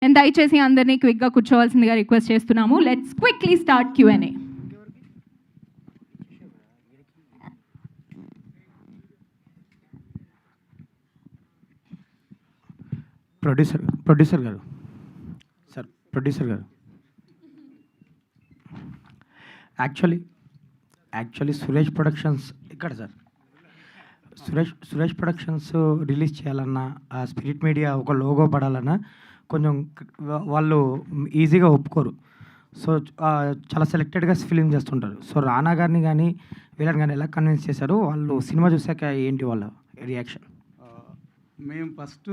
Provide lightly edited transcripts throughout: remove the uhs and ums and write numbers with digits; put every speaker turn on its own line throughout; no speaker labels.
నేను దయచేసి అందరినీ క్విక్గా కూర్చోవాల్సిందిగా రిక్వెస్ట్ చేస్తున్నాము. Let's quickly start Q&A.
Producer గారు సార్, ప్రొడ్యూసర్ గారు యాక్చువల్లీ సురేష్ ప్రొడక్షన్స్ ఇక్కడ సార్, సురేష్ ప్రొడక్షన్స్ రిలీజ్ చేయాలన్నా, ఆ స్పిరిట్ మీడియా ఒక లోగో పడాలన్నా కొంచెం వాళ్ళు ఈజీగా ఒప్పుకోరు. సో చాలా సెలెక్టెడ్గా ఫిలిం చేస్తుంటారు. సో రానా గారిని కానీ వీళ్ళని కానీ ఎలా కన్విన్స్ చేశారు? వాళ్ళు సినిమా చూసాక ఏంటి వాళ్ళ రియాక్షన్?
మేము ఫస్ట్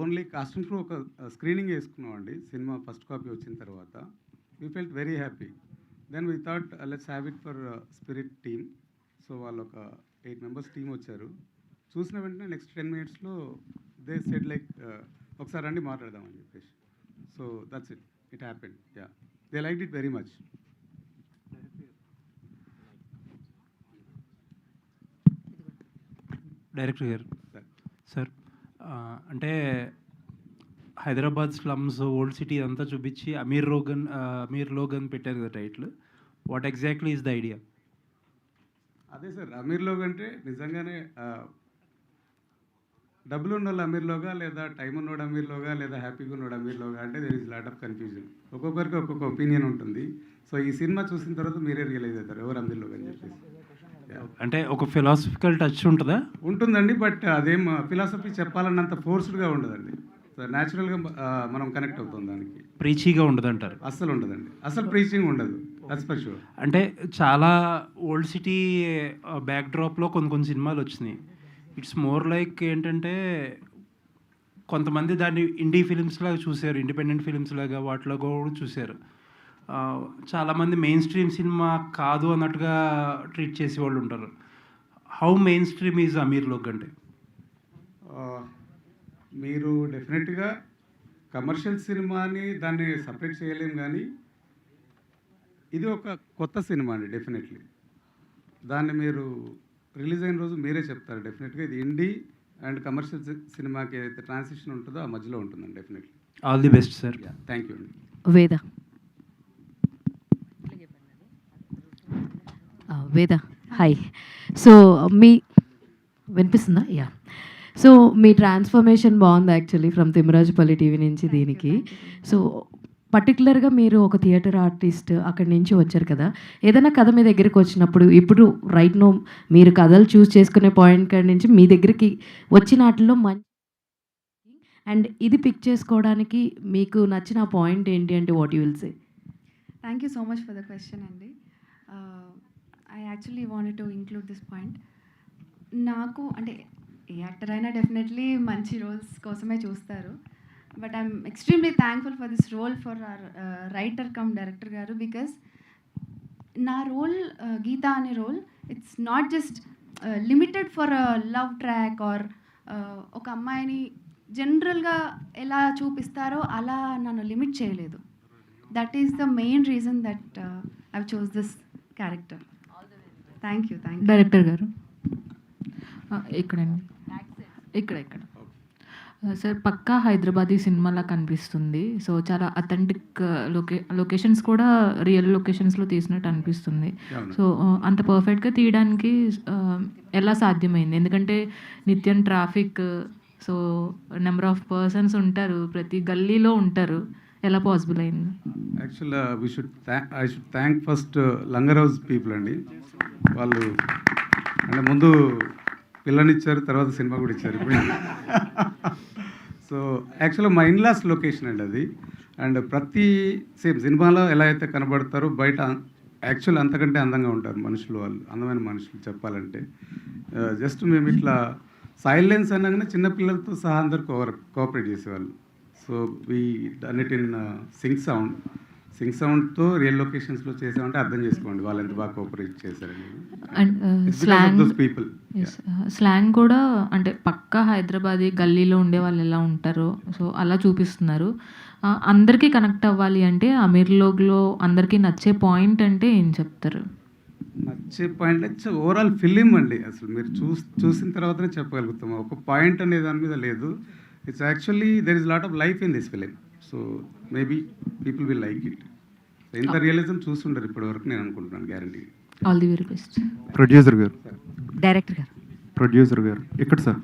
ఓన్లీ కాస్టింగ్ క్రూ ఒక స్క్రీనింగ్ వేసుకున్నామండి. సినిమా ఫస్ట్ కాపీ వచ్చిన తర్వాత we felt very happy. Then we thought let's have it for spirit team. So వాళ్ళు ఒక 8 members టీమ్ వచ్చారు. చూసిన వెంటనే నెక్స్ట్ 10 minutesలో దే సెడ్ లైక్ ఒకసారి రండి మాట్లాడదామని చెప్పేసి. So that's it happened. Ya, they like it very much.
Director గారు సార్, అంటే హైదరాబాద్ స్లమ్స్, ఓల్డ్ సిటీ అంతా చూపించి అమీర్ లోగన్ పెట్టారు కదా title. What exactly is the idea?
అదే సార్, అమీర్లోగా అంటే నిజంగానే డబ్బులు ఉన్నోళ్ళు అమీర్లోగా, లేదా టైం ఉన్నోడు అమీర్లోగా, లేదా హ్యాపీగా ఉన్నోడు అమీర్లోగా అంటే there is lot of confusion. ఒక్కొక్కరికి ఒక్కొక్క ఒపీనియన్ ఉంటుంది. సో ఈ సినిమా చూసిన తర్వాత మీరే రియలైజ్ అవుతారు ఎవరు అమీర్లోగా అని చెప్పేసి.
అంటే ఒక ఫిలాసఫికల్ టచ్ ఉంటుందా?
ఉంటుందండి, బట్ అదేం ఫిలాసఫీ చెప్పాలన్నంత ఫోర్స్డ్గా ఉండదండి. సో న్యాచురల్గా మనం కనెక్ట్ అవుతాం దానికి.
ప్రీచీగా ఉండదు అంటారు?
అస్సలు ఉండదండి, అసలు ప్రీచింగ్ ఉండదు. That's for sure.
అంటే చాలా ఓల్డ్ సిటీ బ్యాక్డ్రాప్లో కొన్ని సినిమాలు వచ్చినాయి. ఇట్స్ మోర్ లైక్ ఏంటంటే కొంతమంది దాన్ని ఇండీ ఫిలిమ్స్ లాగా చూశారు, ఇండిపెండెంట్ ఫిలిమ్స్ లాగా వాటిలో కూడా చూశారు. చాలామంది మెయిన్ స్ట్రీమ్ సినిమా కాదు అన్నట్టుగా ట్రీట్ చేసే వాళ్ళు ఉంటారు. హౌ మెయిన్ స్ట్రీమ్ ఈజ్ అమీర్ లోగ్ అంటే?
మీరు డెఫినెట్గా కమర్షియల్ సినిమాని దాన్ని సపరేట్ చేయలేం, కానీ ఇది ఒక కొత్త సినిమా అండి. డెఫినెట్లీ దాన్ని మీరు రిలీజ్ అయిన రోజు మీరే చెప్తారు. డెఫినెట్గా ఇది ఇండీ అండ్ కమర్షియల్ సినిమాకి ఏదైతే ట్రాన్సిషన్ ఉంటుందో ఆ మధ్యలో ఉంటుందండి. Definitely.
All the best sir.
Thank you అండి.
వేద హాయ్. సో మీ వినిపిస్తుందా? యా. సో మీ ట్రాన్స్ఫర్మేషన్ బాగుంది యాక్చువల్లీ, ఫ్రమ్ తిమ్మరాజుపల్లి టీవీ నుంచి దీనికి. సో పర్టికులర్గా మీరు ఒక థియేటర్ ఆర్టిస్ట్ అక్కడి నుంచి వచ్చారు కదా, ఏదైనా కథ మీ దగ్గరికి వచ్చినప్పుడు, ఇప్పుడు రైట్ నో మీరు కథలు చూస్ చేసుకునే పాయింట్ కాడి నుంచి మీ దగ్గరికి వచ్చిన వాటిల్లో మంచి అండ్ ఇది పిక్ చేసుకోవడానికి మీకు నచ్చిన పాయింట్ ఏంటి అంటే what you will say?
Thank you so much for the question, Andy. I actually wanted to include this point. నాకు అంటే ఏ యాక్టర్ అయినా డెఫినెట్లీ మంచి రోల్స్ కోసమే చూస్తారు. But I'm extremely thankful for this role for our writer cum director గారు. Because నా role Geetha అనే role it's not just limited for love track or ఒక అమ్మాయిని జనరల్గా ఎలా చూపిస్తారో అలా నన్ను లిమిట్ చేయలేదు. That is the main reason that I choose this character. Thank you.
Director గారు ఇక్కడండి, ఇక్కడ సార్ పక్కా హైదరాబాదీ సినిమాలా కనిపిస్తుంది. సో చాలా అథెంటిక్ లొకేషన్స్ కూడా రియల్ లొకేషన్స్లో తీసినట్టు అనిపిస్తుంది. సో అంత పర్ఫెక్ట్గా తీయడానికి ఎలా సాధ్యమైంది? ఎందుకంటే నిత్యం traffic, so number of persons ఉంటారు, ప్రతి గల్లీలో ఉంటారు. ఎలా పాసిబుల్ అయింది?
యాక్చువల్గా I should thank first langar house people అండి. వాళ్ళు అంటే ముందు పిల్లనిచ్చారు, తర్వాత సినిమా కూడా ఇచ్చారు ఇప్పుడు. సో యాక్చువల్గా మా ఇన్లాస్ లొకేషన్ అండి అది. అండ్ ప్రతి సేమ్ సినిమాలో ఎలా అయితే కనబడతారో బయట యాక్చువల్ అంతకంటే అందంగా ఉంటారు మనుషులు. వాళ్ళు అందమైన మనుషులు చెప్పాలంటే. జస్ట్ మేము ఇట్లా సైలెన్స్ అనగానే చిన్నపిల్లలతో సహా అందరు కోఆపరేట్ చేసేవాళ్ళు. So we done it in sync సౌండ్తో రియల్ లొకేషన్స్లో చేసామంటే అర్థం చేసుకోండి వాళ్ళు ఎంత బాగా కోఆపరేట్ చేశారని.
అండ్
పీపుల్
స్లాంగ్ కూడా అంటే పక్కా హైదరాబాదీ గల్లీలో ఉండే వాళ్ళు ఎలా ఉంటారో సో అలా చూపిస్తున్నారు. అందరికీ కనెక్ట్ అవ్వాలి అంటే అమీర్ లోగ్లో అందరికీ నచ్చే పాయింట్ అంటే ఏం చెప్తారు?
నచ్చే పాయింట్ అంటే ఓవరాల్ ఫిలిం అండి. అసలు మీరు చూసిన తర్వాతనే చెప్పగలుగుతాము. ఒక పాయింట్ అనే దాని మీద లేదు. It's actually there is lot of life in this film. So maybe people will like it. ఇంత రియలిజం చూస్తుంటారు ఇప్పటివరకు నేను అనుకుంటున్నాను guarantee.
All the very best.
Producer గారు,
డైరెక్టర్ గారు.
ప్రొడ్యూసర్ గారు ఇక్కడ సార్.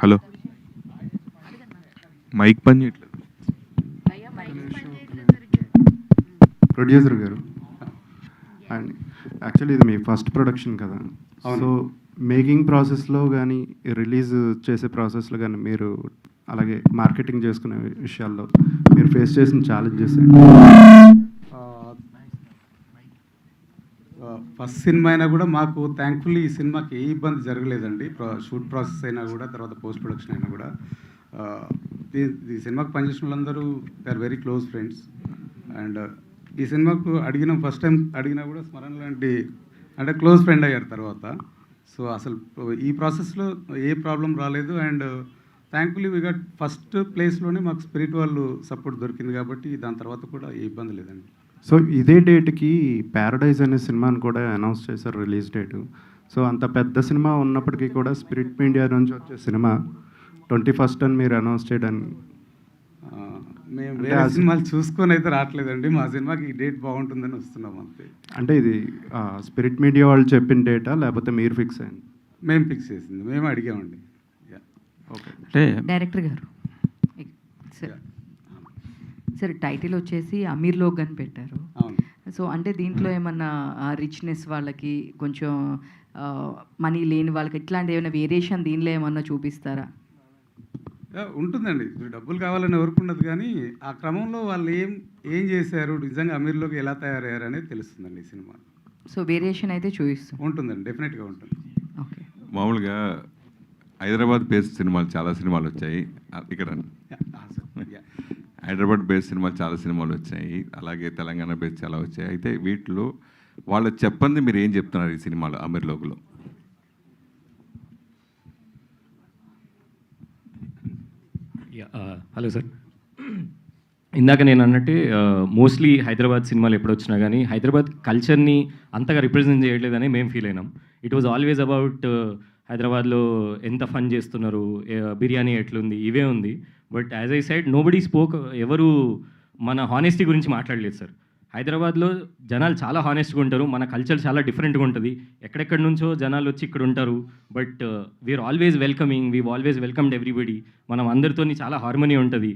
హలో, మైక్ పని చేయట్లేదు. ప్రొడ్యూసర్ గారు, అండ్ యాక్చువల్లీ ఇది మీ ఫస్ట్ ప్రొడక్షన్ కదా, సో మేకింగ్ ప్రాసెస్లో కానీ రిలీజ్ చేసే ప్రాసెస్లో కానీ మీరు అలాగే మార్కెటింగ్ చేసుకునే విషయాల్లో మీరు ఫేస్ చేసిన ఛాలెంజెస్ ఏంటి?
ఫస్ట్ సినిమా అయినా కూడా మాకు థ్యాంక్ఫుల్లీ ఈ సినిమాకి ఏ ఇబ్బంది జరగలేదండి. షూట్ ప్రాసెస్ అయినా కూడా, తర్వాత పోస్ట్ ప్రొడక్షన్ అయినా కూడా. ఈ సినిమాకి పనిచేసిన వాళ్ళందరూ they are very close friends. And ఈ సినిమాకు ఫస్ట్ టైం అడిగినా కూడా స్మరణ లాంటి అంటే క్లోజ్ ఫ్రెండ్ అయ్యారు తర్వాత. సో అసలు ఈ ప్రాసెస్లో ఏ ప్రాబ్లం రాలేదు. And thankfully we got first ప్లేస్లోనే మాకు స్పిరిట్ వాళ్ళు సపోర్ట్ దొరికింది కాబట్టి దాని తర్వాత కూడా ఏ ఇబ్బంది లేదండి.
సో ఇదే డేట్కి ప్యారడైజ్ అనే సినిమాని కూడా అనౌన్స్ చేశారు రిలీజ్ డేటు. సో అంత పెద్ద సినిమా ఉన్నప్పటికీ కూడా స్పిరిట్ మీడియా నుంచి వచ్చే సినిమా 21st అని మీరు అనౌన్స్ చేయడానికి
మేము వేరే సినిమాలు చూసుకొని అయితే రావట్లేదండి. మా సినిమాకి ఈ డేట్ బాగుంటుందని వస్తున్నాం అంతే.
అంటే ఇది స్పిరిట్ మీడియా వాళ్ళు చెప్పిన డేటా లేకపోతే మీరు ఫిక్స్ అయింది?
మేము ఫిక్స్ చేసింది, మేము అడిగామండి.
ఓకే.
అంటే
డైరెక్టర్ గారు సార్ టైటిల్ వచ్చేసి అమీర్ లోగ్ అని పెట్టారు.
అవును.
సో అంటే దీంట్లో ఏమన్నా రిచ్నెస్ వాళ్ళకి, కొంచెం మనీ లేని వాళ్ళకి ఇట్లాంటి ఏమైనా వేరియేషన్ దీనిలో ఏమన్నా చూపిస్తారా?
ఉంటుందండి. డబ్బులు కావాలని ఎవరికి ఉండదు, కానీ ఆ క్రమంలో వాళ్ళు ఏం చేశారు, నిజంగా అమీర్లోకి ఎలా తయారయ్యారు అనేది తెలుస్తుందండి ఈ సినిమా.
సో వేరియేషన్ అయితే చూపిస్తాం.
ఉంటుందండి, డెఫినెట్గా ఉంటుంది.
ఓకే.
మామూలుగా హైదరాబాద్ బేస్డ్ సినిమాలు చాలా సినిమాలు వచ్చాయి ఇక్కడ. హైదరాబాద్ బేస్డ్ సినిమాలు చాలా సినిమాలు వచ్చాయి, అలాగే తెలంగాణ బేస్డ్ చాలా వచ్చాయి. అయితే వీటిలో వాళ్ళు చెప్పండి మీరు ఏం చెప్తున్నారు ఈ సినిమాలో అమీర్లోగ్లో?
హలో సార్, ఇందాక నేను అన్నట్టే మోస్ట్లీ హైదరాబాద్ సినిమాలు ఎప్పుడు వచ్చినా కానీ హైదరాబాద్ కల్చర్ని అంతగా రిప్రజెంట్ చేయట్లేదని మేము ఫీల్ అయినాం. ఇట్ వాజ్ ఆల్వేస్ అబౌట్ హైదరాబాద్లో ఎంత ఫన్ చేస్తున్నారు, బిర్యానీ ఎట్లుంది, ఇవే ఉంది. But as I side nobody spoke, ఎవరు మన హానెస్టీ గురించి మాట్లాడలేదు సార్. హైదరాబాద్లో జనాలు చాలా హానెస్ట్గా ఉంటారు, మన కల్చర్ చాలా డిఫరెంట్గా ఉంటుంది. ఎక్కడెక్కడి నుంచో జనాలు వచ్చి ఇక్కడ ఉంటారు, but we're always welcoming, we always welcomed everybody. మనం అందరితో చాలా హార్మనీ ఉంటుంది.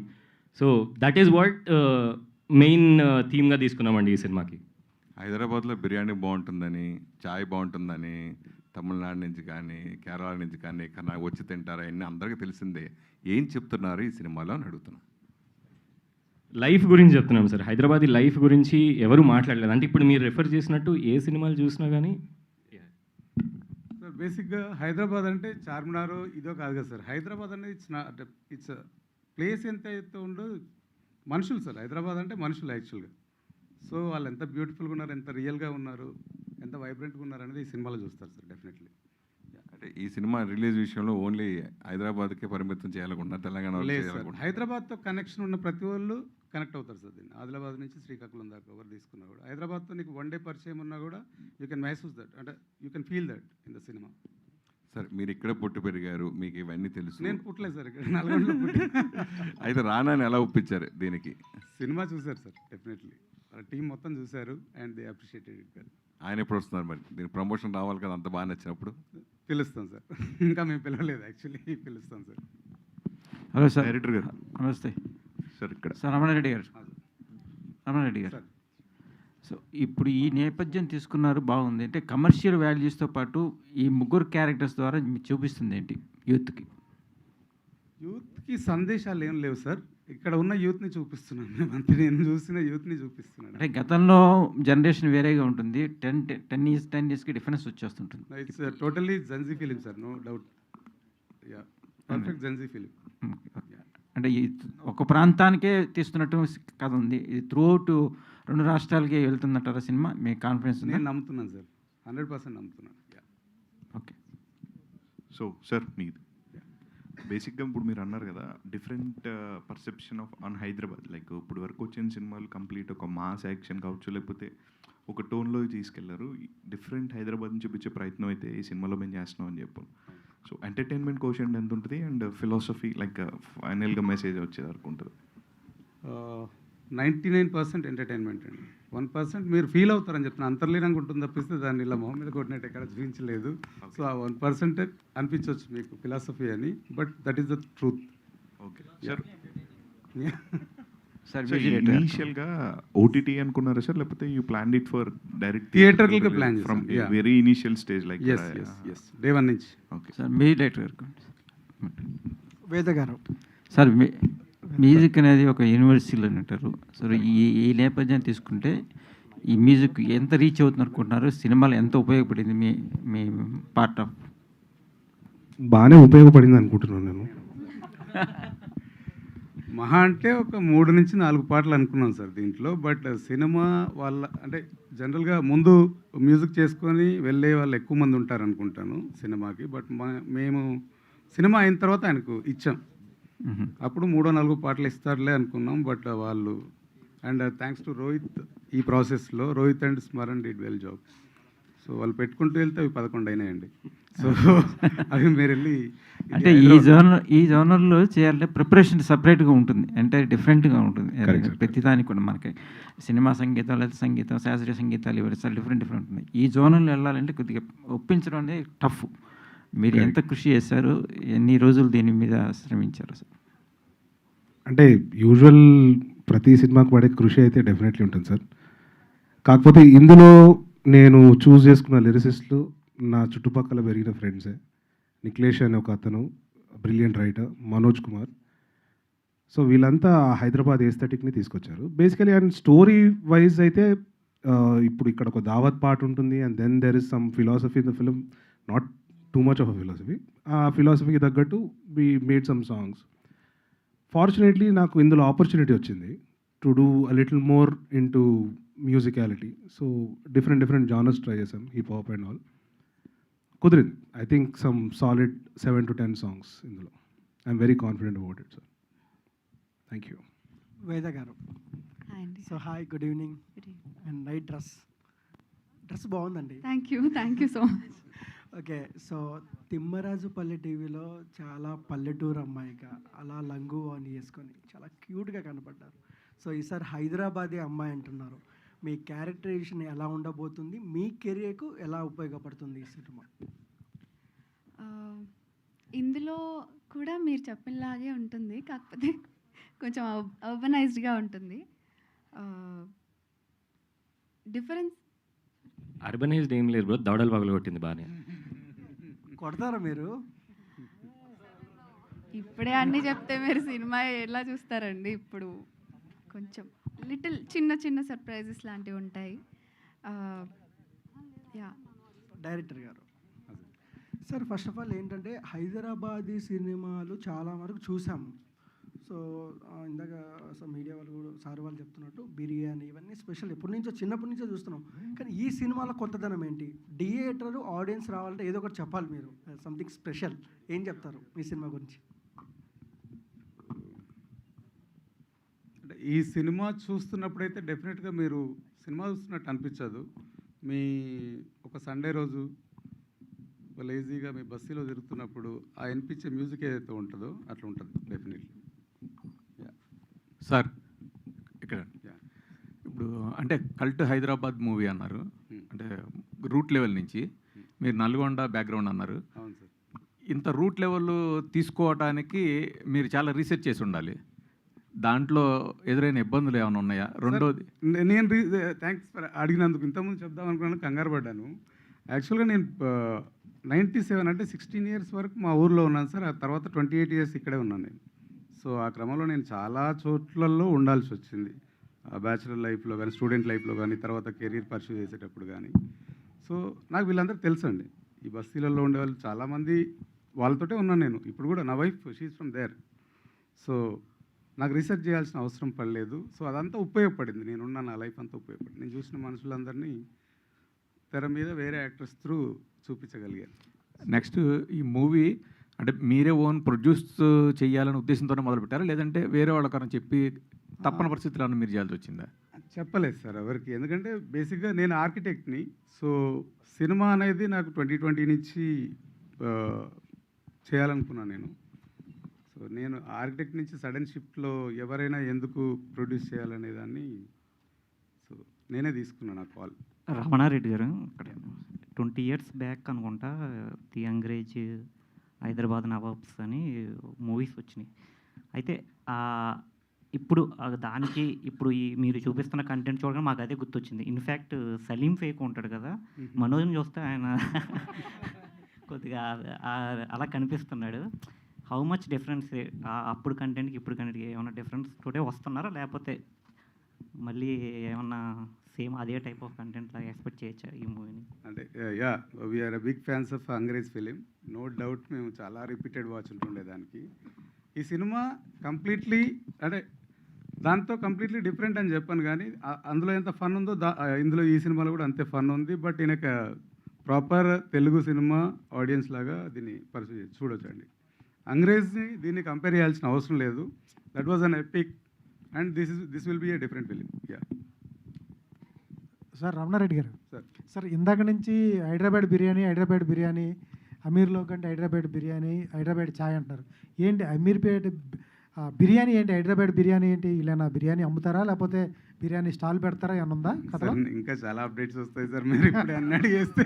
So that is what main థీమ్గా తీసుకున్నామండి ఈ సినిమాకి.
హైదరాబాద్లో బిర్యానీ బాగుంటుందని, చాయ్ బాగుంటుందని తమిళనాడు నుంచి కానీ కేరళ నుంచి కానీ ఎక్కడ వచ్చి తింటారా అన్నీ అందరికీ తెలిసిందే. ఏం చెప్తున్నారు ఈ సినిమాలో అని అడుగుతున్నాం.
లైఫ్ గురించి చెప్తున్నాం సార్. హైదరాబాదీ లైఫ్ గురించి ఎవరు మాట్లాడలేదు. అంటే ఇప్పుడు మీరు రెఫర్ చేసినట్టు ఏ సినిమాలు చూసినా కానీ
సార్ బేసిక్గా హైదరాబాద్ అంటే చార్మినార్ ఇదో కాదు కదా సార్. హైదరాబాద్ అనేది ఇట్స్ ప్లేస్ ఎంత అయితే ఉండో మనుషులు సార్. హైదరాబాద్ అంటే మనుషులు యాక్చువల్గా. సో వాళ్ళు ఎంత బ్యూటిఫుల్గా ఉన్నారు, ఎంత రియల్గా ఉన్నారు, ఎంత వైబ్రెంట్గా ఉన్నారు అనేది ఈ సినిమాలో చూస్తారు సార్ డెఫినెట్లీ.
అంటే ఈ సినిమా రిలీజ్ విషయంలో ఓన్లీ హైదరాబాద్కే పరిమితం చేయాలనుకుంటున్నా, తెలంగాణ
లేదు సార్. హైదరాబాద్తో కనెక్షన్ ఉన్న ప్రతి వాళ్ళు కనెక్ట్ అవుతారు సార్. దీన్ని ఆదిలాబాద్ నుంచి శ్రీకాకుళం దాకా ఎవరు తీసుకున్నా కూడా హైదరాబాద్తో నీకు వన్ డే పరిచయం ఉన్నా కూడా యూ కెన్ మైసూస్ దట్, అంటే you can feel that in the cinema.
Sir మీరు ఇక్కడ పుట్టి పెరిగారు, మీకు ఇవన్నీ తెలుసు.
నేను పుట్టలేదు సార్, ఇక్కడ నల్గొండలో పుట్టి.
అయితే రానాని ఎలా ఒప్పించారు దీనికి?
సినిమా చూశారు సార్ డెఫినెట్లీ, వాళ్ళ టీం మొత్తం చూశారు అండ్ దే అప్రిషియేటెడ్ ఇట్ కదా.
ఆయన ఎప్పుడు వస్తున్నారు మరి? దీనికి ప్రమోషన్ రావాలి కదా, అంత బాగా నచ్చినప్పుడు.
పిలుస్తాం సార్, ఇంకా మేము పిలవలేదు యాక్చువల్లీ, పిలుస్తాం సార్.
హలో సార్,
డైరెక్టర్ గారు
నమస్తే
సార్. ఇక్కడ
సార్, రమణారెడ్డి గారు. రమణారెడ్డి గారు,
సార్
సో ఇప్పుడు ఈ నేపథ్యం తీసుకున్నారు, బాగుంది. అంటే కమర్షియల్ వాల్యూస్తో పాటు ఈ ముగ్గురు క్యారెక్టర్స్ ద్వారా మీకు చూపిస్తుంది ఏంటి యూత్కి?
యూత్కి సందేశాలు ఏం లేవు సార్, ఇక్కడ ఉన్న యూత్ని చూపిస్తున్నాను మేము అంతే. నేను చూసిన యూత్ని చూపిస్తున్నాను.
అంటే గతంలో జనరేషన్ వేరేగా ఉంటుంది, 10 ఇయర్స్కి డిఫరెన్స్ వచ్చేస్తుంటుంది.
It's totally Gen Z film sir, no doubt. Ya, perfect Gen Z film.
అంటే ఈ ఒక ప్రాంతానికే తీస్తున్నట్టు కథ ఉంది, ఇది త్రూఅవుట్ 2 రాష్ట్రాలకే వెళ్తుందంటారా సినిమా? మీ కాన్ఫిడెన్స్ ఉంది?
నేను నమ్ముతున్నాను సార్, 100% నమ్ముతున్నాను.
ఓకే.
సో సార్ మీది బేసిక్గా ఇప్పుడు మీరు అన్నారు కదా different perception of on Hyderabad. Like ఇప్పుడు వరకు వచ్చిన సినిమాలు కంప్లీట్ ఒక మాస్ యాక్షన్ కావచ్చు, లేకపోతే ఒక టోన్లో తీసుకెళ్లారు. డిఫరెంట్ హైదరాబాద్ని చూపించే ప్రయత్నం అయితే ఈ సినిమాలో మేము చేస్తున్నాం అని చెప్పాను.
సో ఎంటర్టైన్మెంట్ కోషన్ ఎంత ఉంటుంది అండ్ ఫిలాసఫీ లైక్ ఫైనల్గా మెసేజ్ వచ్చే వరకు ఉంటుంది?
99% ఎంటర్టైన్మెంట్ అండి. 1% మీరు ఫీల్ అవుతారని చెప్తున్నా, అంతర్లీనంగా ఉంటుంది తప్పిస్తే దాన్ని ఇలా మొహం మీద కొట్టినట్టు ఎక్కడ చూపించలేదు. సో ఆ 1% అనిపించవచ్చు మీకు ఫిలాసఫీ అని, but that is the truth.
Okay sir.
Sir
ఇనీషియల్గా ఓటీటీ అనుకున్నారా సార్, లేకపోతే you plan it for direct
థియేటర్కి ప్లాన్
ఫ్రమ్
చేసాం.
Very initial stage like?
Yes day 1 నుంచి.
ఓకే
సార్ మీ డైరెక్టర్ గారు
వేద గారు.
సార్ మ్యూజిక్ అనేది ఒక యూనివర్సిటీలో అంటారు. సో ఈ నేపథ్యాన్ని తీసుకుంటే ఈ మ్యూజిక్ ఎంత రీచ్ అవుతుంది అనుకుంటున్నారు? సినిమాలు ఎంత ఉపయోగపడింది మీ పార్ట్ ఆఫ్?
బాగానే ఉపయోగపడింది అనుకుంటున్నాను నేను.
మహా అంటే ఒక 3 నుంచి 4 పాటలు అనుకున్నాం సార్ దీంట్లో. బట్ సినిమా వాళ్ళ అంటే జనరల్గా ముందు మ్యూజిక్ చేసుకొని వెళ్ళే వాళ్ళు ఎక్కువ మంది ఉంటారు అనుకుంటాను సినిమాకి. బట్ మేము సినిమా అయిన తర్వాత ఆయనకు ఇచ్చాం. అప్పుడు 3-4 పాటలు ఇస్తారులే అనుకున్నాం. బట్ వాళ్ళు అండ్ థ్యాంక్స్ టు రోహిత్, ఈ ప్రాసెస్లో Rohit and Smaran did well job. So వాళ్ళు పెట్టుకుంటూ వెళ్తే అవి 11 అయినాయండి. సో అవి మీరు వెళ్ళి
అంటే ఈ జోనర్లో చేయాలంటే ప్రిపరేషన్ సపరేట్గా ఉంటుంది, అంటే డిఫరెంట్గా ఉంటుంది ప్రతిదానికి కూడా. మనకి సినిమా సంగీతం, లలిత సంగీతం, శాస్త్రీయ సంగీతాలు ఇవి డిఫరెంట్ ఉంటుంది. ఈ జోనర్లో వెళ్ళాలంటే కొద్దిగా ఒప్పించడం అనేది టఫ్. మీరు ఎంత కృషి చేశారు, ఎన్ని రోజులు దీని మీద శ్రమించారు సార్?
అంటే యూజువల్ ప్రతి సినిమాకి పడే కృషి అయితే డెఫినెట్లీ ఉంటుంది సార్. కాకపోతే ఇందులో నేను చూస్ చేసుకున్న లిరిసిస్టులు నా చుట్టుపక్కల పెరిగిన ఫ్రెండ్సే. నిఖిలేష్ అనే ఒక అతను brilliant writer, Manoj Kumar. So వీళ్ళంతా హైదరాబాద్ ఎస్థెటిక్ని తీసుకొచ్చారు. బేసికలీ అండ్ స్టోరీ వైజ్ అయితే ఇప్పుడు ఇక్కడ ఒక దావత్ పార్ట్ ఉంటుంది and then there is some philosophy in the film, not too much of a philosophy. ఆ ఫిలాసఫీకి తగ్గట్టు we made some songs. Fortunately నాకు ఇందులో ఆపర్చునిటీ వచ్చింది to do a little more into musicality. So different genres try చేసాం, hip hop and all. కుదిరింది. I think some solid 7 to 10 songs ఇందులో. I'm very confident about it sir. Thank you.
Veda గారు.
Hi అండి.
So hi, good evening. And night dress బాగుందండి.
Thank you so much.
Okay, so Thimmarajupalli టీవీలో చాలా పల్లెటూరు అమ్మాయిగా అలా లంగు అని వేసుకొని చాలా క్యూట్గా కనపడ్డారు. సో ఈసారి హైదరాబాదీ అమ్మాయి అంటున్నారు. మీ క్యారెక్టరైజేషన్ ఎలా ఉండబోతుంది, మీ కెరియర్కు ఎలా ఉపయోగపడుతుంది ఈ సినిమా?
ఇందులో కూడా మీరు చెప్పినలాగే ఉంటుంది, కాకపోతే కొంచెం అర్బనైజ్డ్గా ఉంటుంది. డిఫరెన్స్
అర్బనైజ్డ్ ఏం లేదు బ్రో, దవడలు పగలు కొట్టింది బాగానే.
కొడతారా మీరు?
ఇప్పుడే అన్నీ చెప్తే మీరు సినిమా ఎలా చూస్తారండి? ఇప్పుడు కొంచెం లిటిల్ చిన్న సర్ప్రైజెస్ లాంటివి ఉంటాయి. యా
డైరెక్టర్ గారు సార్, ఫస్ట్ ఆఫ్ ఆల్ ఏంటంటే హైదరాబాదీ సినిమాలు చాలా వరకు చూసాము. సో ఇందాక మీడియా వాళ్ళు కూడా సార్ వాళ్ళు చెప్తున్నట్టు బిర్యానీ ఇవన్నీ స్పెషల్ చిన్నప్పటి నుంచో చూస్తున్నాం. కానీ ఈ సినిమాలో కొత్తదనం ఏంటి? థియేటర్ ఆడియన్స్ రావాలంటే ఏదో ఒకటి చెప్పాలి మీరు, సంథింగ్ స్పెషల్. ఏం చెప్తారు మీ సినిమా గురించి?
అంటే ఈ సినిమా చూస్తున్నప్పుడైతే డెఫినెట్గా మీరు సినిమా చూస్తున్నట్టు అనిపించదు. మీ ఒక సండే రోజు లేజీగా మీ బస్సులో తిరుగుతున్నప్పుడు ఆ అనిపించే మ్యూజిక్ ఏదైతే ఉంటుందో అట్లా ఉంటుంది డెఫినెట్లీ.
సార్ ఇక్కడ ఇప్పుడు అంటే కల్ట్ హైదరాబాద్ మూవీ అన్నారు, అంటే రూట్ లెవెల్ నుంచి మీరు నల్గొండ బ్యాక్గ్రౌండ్ అన్నారు.
అవును సార్.
ఇంత రూట్ లెవెల్ తీసుకోవడానికి మీరు చాలా రీసెర్చ్ చేసి ఉండాలి. దాంట్లో ఎదురైన ఇబ్బందులు ఏమైనా ఉన్నాయా? రెండోది
నేను థ్యాంక్స్ ఫర్ అడిగినందుకు. ఇంతకుముందు చెప్దాం అనుకున్నాను, కంగారు పడ్డాను. యాక్చువల్గా నేను 97 అంటే 16 years వరకు మా ఊర్లో ఉన్నాను సార్. ఆ తర్వాత 28 years ఇక్కడే ఉన్నాను నేను. సో ఆ క్రమంలో నేను చాలా చోట్లలో ఉండాల్సి వచ్చింది, బ్యాచులర్ లైఫ్లో కానీ, స్టూడెంట్ లైఫ్లో కానీ, తర్వాత కెరీర్ పర్సూ చేసేటప్పుడు కానీ. సో నాకు వీళ్ళందరూ తెలుసండి, ఈ బస్తీలలో ఉండేవాళ్ళు చాలామంది, వాళ్ళతోటే ఉన్నాను నేను. ఇప్పుడు కూడా నా wife she's from there. So నాకు రీసెర్చ్ చేయాల్సిన అవసరం పడలేదు. సో అదంతా ఉపయోగపడింది, నేనున్న నా లైఫ్ అంతా ఉపయోగపడింది. నేను చూసిన మనుషులందరినీ తెర మీద వేరే యాక్టర్స్ త్రూ చూపించగలిగాను.
నెక్స్ట్ ఈ మూవీ అంటే మీరే ఓన్ ప్రొడ్యూస్ చేయాలనే ఉద్దేశంతోనే మొదలుపెట్టారా, లేదంటే వేరే వాళ్ళకన్నా చెప్పి తప్పని పరిస్థితులను మీరు చేయాల్సి వచ్చిందా?
చెప్పలేదు సార్ ఎవరికి, ఎందుకంటే బేసిక్గా నేను ఆర్కిటెక్ట్ని. సో సినిమా అనేది నాకు 2020 నుంచి చేయాలనుకున్నాను నేను. సో నేను ఆర్కిటెక్ట్ నుంచి సడన్ షిఫ్ట్లో ఎవరైనా ఎందుకు ప్రొడ్యూస్ చేయాలనే దాన్ని సో నేనే తీసుకున్నాను ఆ కాల్.
రమణారెడ్డి గారు అక్కడ 20 years బ్యాక్ అనుకుంటా ది అంగ్రేజ్, హైదరాబాద్ నవాబ్స్ అని మూవీస్ వచ్చినాయి. అయితే ఇప్పుడు దానికి ఇప్పుడు ఈ మీరు చూపిస్తున్న కంటెంట్ చూడగానే మాకు అదే గుర్తొచ్చింది. ఇన్ఫ్యాక్ట్ సలీం ఫేక్ ఉంటాడు కదా, మనోజ్ని చూస్తే ఆయన కొద్దిగా అలా కనిపిస్తున్నాడు. హౌ మచ్ డిఫరెన్స్ అప్పుడు కంటెంట్కి ఇప్పుడు కంటెంట్కి ఏమైనా డిఫరెన్స్ టుడే వస్తున్నారా, లేకపోతే మళ్ళీ ఏమన్నా సేమ్ అదే టైప్ ఆఫ్ కంటెంట్ లాగా ఎక్స్పెక్ట్ చేయొచ్చా ఈ మూవీని?
అంటే ya we're big fans of Angrez film, no doubt. మేము చాలా రిపీటెడ్ వాచ్ ఉంటుండే దానికి. ఈ సినిమా కంప్లీట్లీ అంటే దాంతో కంప్లీట్లీ డిఫరెంట్ అని చెప్పాను, కానీ అందులో ఎంత ఫన్ ఉందో ఇందులో ఈ సినిమాలో కూడా అంతే ఫన్ ఉంది. బట్ ఈయన ప్రాపర్ తెలుగు సినిమా ఆడియన్స్ లాగా దీన్ని చూడొచ్చండి. అంగ్రేజ్ని దీన్ని కంపేర్ చేయాల్సిన అవసరం లేదు. That was an epic and this will be a different film. Ya
sir Ramana Reddy గారు,
సార్
సార్ ఇందాక నుంచి హైదరాబాద్ బిర్యానీ, అమీర్లో కంటే హైదరాబాద్ బిర్యానీ, హైదరాబాద్ ఛాయ్ అంటున్నారు. ఏంటి అమీర్పేట బిర్యానీ ఏంటి, హైదరాబాద్ బిర్యానీ ఏంటి? ఇలా బిర్యానీ అమ్ముతారా, లేకపోతే బిర్యానీ స్టాల్ పెడతారా, ఏమన్నా ఉందా కథలో?
ఇంకా చాలా అప్డేట్స్ వస్తాయి సార్. మీరు ఇప్పుడు అన్నట్టు చేస్తే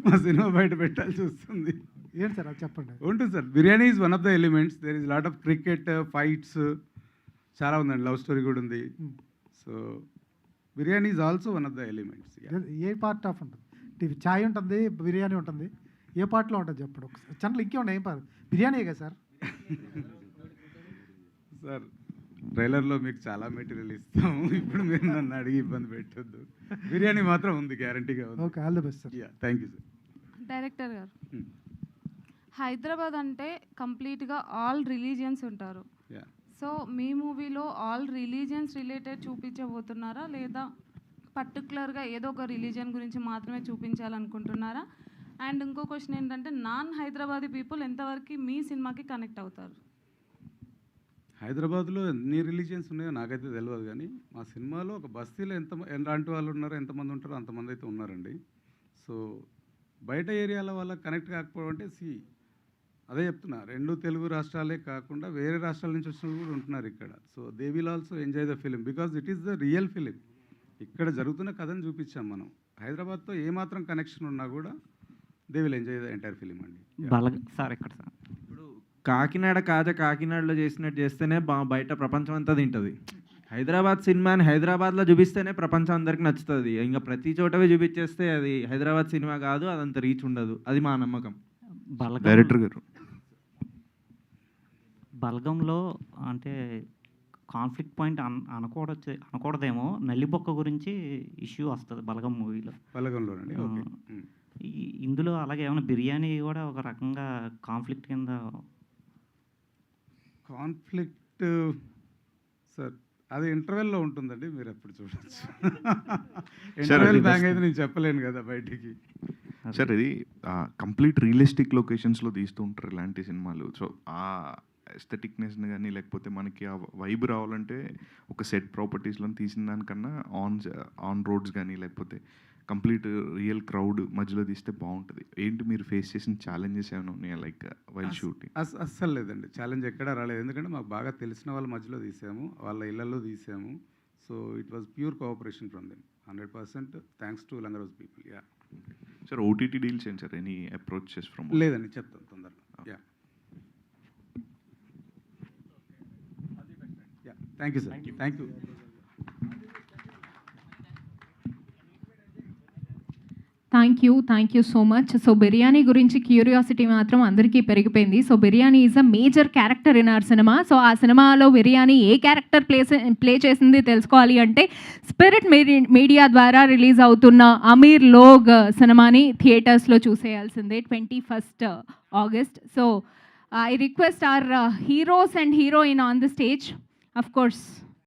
మా సినిమా బయట పెట్టాల్సి వస్తుంది.
ఏంటి సార్ అది చెప్పండి.
ఉంటుంది sir. Biryani is one of the elements. There is lot of cricket, fights చాలా ఉందండి, లవ్ స్టోరీ కూడా ఉంది. So biryani is also one of the elements.
A part of ఉంటుంది? ఛాయ్ ఉంటుంది, బిర్యానీ ఉంటుంది, ఏ పార్ట్లో ఉంటుంది చెప్పండి ఒకసారి. ఛానల్ ఇంకే ఉన్నాయి, ఏం పార్ట్? బిర్యానీ కదా సార్?
సార్ ట్రైలర్లో మీకు చాలా మెటీరియల్ ఇస్తాము, ఇప్పుడు మీరు నన్ను అడిగి ఇబ్బంది పెట్టొద్దు. బిర్యానీ మాత్రం ఉంది, గ్యారంటీగా ఉంది.
Okay, all the best sir.
Thank you sir.
Director గారు, హైదరాబాద్ అంటే కంప్లీట్గా ఆల్ రిలీజియన్స్ ఉంటారు. సో మీ మూవీలో ఆల్ రిలీజియన్స్ రిలేటెడ్ చూపించబోతున్నారా, లేదా పర్టికులర్గా ఏదో ఒక రిలీజియన్ గురించి మాత్రమే చూపించాలనుకుంటున్నారా? అండ్ ఇంకో క్వశ్చన్ ఏంటంటే, నాన్ హైదరాబాదీ పీపుల్ ఎంతవరకు మీ సినిమాకి కనెక్ట్ అవుతారు?
హైదరాబాద్లో ఎన్ని రిలీజియన్స్ ఉన్నాయో నాకైతే తెలియదు, కానీ మా సినిమాలో ఒక బస్తీలో ఎలాంటి వాళ్ళు ఉన్నారో, ఎంతమంది ఉంటారో అంతమంది అయితే ఉన్నారండి. సో బయట ఏరియాల వాళ్ళకి కనెక్ట్ కాకపోవడం అంటే అదే చెప్తున్నా, 2 తెలుగు రాష్ట్రాలే కాకుండా వేరే రాష్ట్రాల నుంచి వచ్చిన కూడా ఉంటున్నారు ఇక్కడ. So they will also enjoy the film because it is the real film. ఇక్కడ జరుగుతున్న కథను చూపించాం మనం. హైదరాబాద్తో ఏమాత్రం కనెక్షన్ ఉన్నా కూడా they will enjoy the entire film అండి.
సార్ ఎక్కడ సార్?
ఇప్పుడు కాకినాడ కాకినాడలో చేసినట్టు చేస్తేనే బయట ప్రపంచం అంతా తింటుంది. హైదరాబాద్ సినిమాని హైదరాబాద్లో చూపిస్తేనే ప్రపంచం అందరికి నచ్చుతుంది. ఇంకా ప్రతి చోటవే చూపించేస్తే అది హైదరాబాద్ సినిమా కాదు, అదంత రీచ్ ఉండదు. అది మా నమ్మకం.
డైరెక్టర్ గారు,
బల్గంలో అంటే కాన్ఫ్లిక్ట్ పాయింట్ అనకూడదేమో, నల్లిబొక్క గురించి ఇష్యూ వస్తుంది బలగం మూవీలో.
బలగంలోనండి. ఓకే.
ఇందులో అలాగే ఏమైనా బిర్యానీ కూడా ఒక రకంగా కాన్ఫ్లిక్ట్ కింద?
కాన్ఫ్లిక్ట్ సార్ అది ఇంటర్వెల్లో ఉంటుందండి, మీరు ఎప్పుడు చూడొచ్చు. ఇంటర్వెల్ బ్యాంగ్ అయితే నేను చెప్పలేను కదా బయటికి.
సార్ ఇది కంప్లీట్ రియలిస్టిక్ లొకేషన్స్లో తీస్తూ ఉంటారు ఇలాంటి సినిమాలు. సో ఆ ఎస్థెటిక్నెస్ని కానీ లేకపోతే మనకి ఆ వైబ్ రావాలంటే ఒక సెట్ ప్రాపర్టీస్లో తీసిన దానికన్నా ఆన్ రోడ్స్ కానీ లేకపోతే కంప్లీట్ రియల్ క్రౌడ్ మధ్యలో తీస్తే బాగుంటుంది. ఏంటి మీరు ఫేస్ చేసిన ఛాలెంజెస్ ఏమైనా ఉన్నాయా లైక్ వైల్ షూటింగ్?
అస్సలు లేదండి, ఛాలెంజ్ ఎక్కడా రాలేదు. ఎందుకంటే మాకు బాగా తెలిసిన వాళ్ళ మధ్యలో తీసాము, వాళ్ళ ఇళ్లలో తీసాము. So it was pure cooperation from them. 100% thanks to లంగరోజ్ people. Ya
sir OTT deals ఏంటి సార్? Any approaches from?
లేదండి, చెప్తాను తొందరగా. Ya thank you sir. Thank you.
Thank you so much. So biryani గురించి క్యూరియాసిటీ మాత్రం అందరికీ పెరిగిపోయింది. So biryani is a major character in our cinema. So ఆ సినిమాలో బిర్యానీ ఏ క్యారెక్టర్ ప్లే చేసింది తెలుసుకోవాలి అంటే స్పిరిట్ మీడియా ద్వారా రిలీజ్ అవుతున్న అమీర్ లోగ్ సినిమాని థియేటర్స్లో చూసేయాల్సిందే 21st August. So I request our heroes and heroine on the stage. Of course,